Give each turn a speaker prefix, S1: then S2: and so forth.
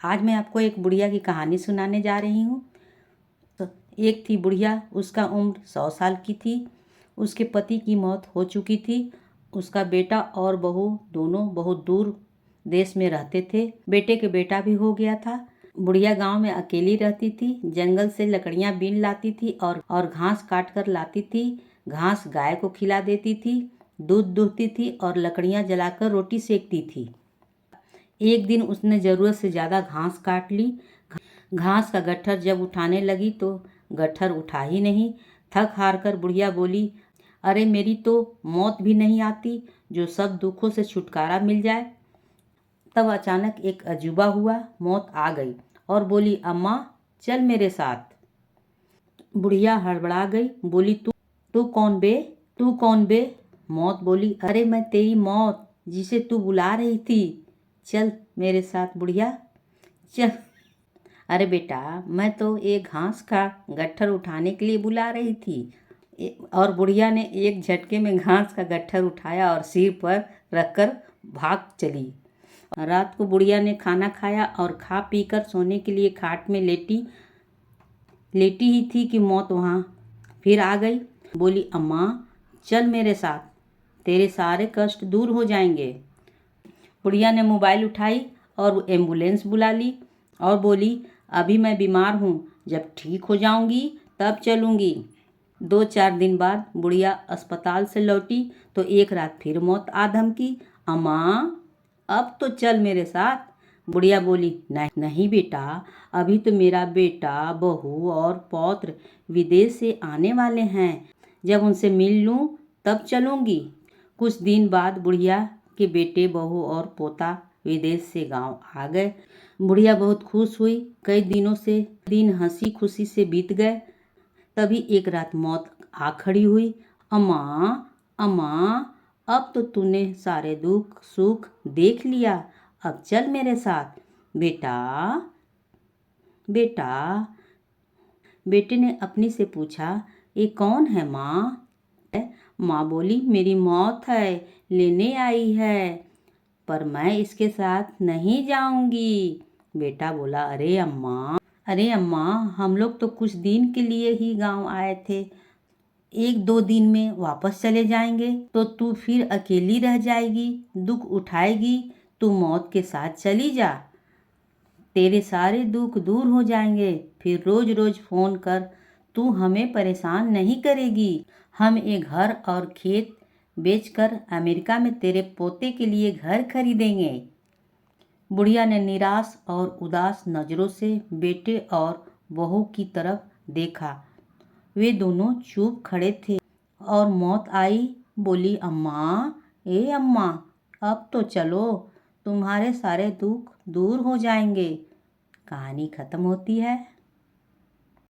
S1: आज मैं आपको एक बुढ़िया की कहानी सुनाने जा रही हूँ। तो एक थी बुढ़िया, उसका उम्र 100 साल की थी। उसके पति की मौत हो चुकी थी। उसका बेटा और बहू दोनों बहुत दूर देश में रहते थे। बेटे के बेटा भी हो गया था। बुढ़िया गांव में अकेली रहती थी। जंगल से लकड़ियां बीन लाती थी और घास काट कर लाती थी। घास गाय को खिला देती थी, दूध दूहती थी और लकड़ियां जलाकर रोटी सेकती थी। एक दिन उसने ज़रूरत से ज़्यादा घास काट ली। घास का गट्ठर जब उठाने लगी तो गट्ठर उठा ही नहीं। थक हार कर बुढ़िया बोली, अरे मेरी तो मौत भी नहीं आती जो सब दुखों से छुटकारा मिल जाए। तब अचानक एक अजूबा हुआ। मौत आ गई और बोली, अम्मा चल मेरे साथ। बुढ़िया हड़बड़ा गई, बोली, तू कौन बे? तू कौन बे? मौत बोली, अरे मैं तेरी मौत, जिसे तू बुला रही थी। चल मेरे साथ बुढ़िया, चल। अरे बेटा, मैं तो एक घास का गट्ठर उठाने के लिए बुला रही थी। और बुढ़िया ने एक झटके में घास का गट्ठर उठाया और सिर पर रखकर भाग चली। रात को बुढ़िया ने खाना खाया और खा पी कर सोने के लिए खाट में लेटी ही थी कि मौत वहाँ फिर आ गई। बोली, अम्मा चल मेरे साथ, तेरे सारे कष्ट दूर हो जाएंगे। बुढ़िया ने मोबाइल उठाई और एम्बुलेंस बुला ली और बोली, अभी मैं बीमार हूँ, जब ठीक हो जाऊँगी तब चलूँगी। 2-4 दिन बाद बुढ़िया अस्पताल से लौटी तो एक रात फिर मौत आ धमकी, अम्मा अब तो चल मेरे साथ। बुढ़िया बोली, नहीं नहीं बेटा, अभी तो मेरा बेटा, बहू और पौत्र विदेश से आने वाले हैं। जब उनसे मिल लूँ तब चलूँगी। कुछ दिन बाद बुढ़िया के बेटे, बहू और पोता विदेश से गांव आ गए। बुढ़िया बहुत खुश हुई। कई दिनों से दिन हंसी खुशी से बीत गए। तभी एक रात मौत आ खड़ी हुई। अम्मा अम्मा, अब तो तूने सारे दुख सुख देख लिया, अब चल मेरे साथ। बेटा बेटा, बेटे ने अपनी से पूछा, ये कौन है माँ? माँ बोली, मेरी मौत है, लेने आई है, पर मैं इसके साथ नहीं जाऊंगी। बेटा बोला, अरे अम्मा, हम लोग तो कुछ दिन के लिए ही गांव आए थे, 1-2 दिन में वापस चले जाएंगे तो तू फिर अकेली रह जाएगी, दुख उठाएगी। तू मौत के साथ चली जा, तेरे सारे दुख दूर हो जाएंगे। फिर रोज रोज फोन कर, तू हमें परेशान नहीं करेगी। हम एक घर और खेत बेचकर अमेरिका में तेरे पोते के लिए घर खरीदेंगे। बुढ़िया ने निराश और उदास नज़रों से बेटे और बहू की तरफ देखा। वे दोनों चुप खड़े थे और मौत आई। बोली, अम्मा, अब तो चलो, तुम्हारे सारे दुख दूर हो जाएंगे। कहानी खत्म होती है।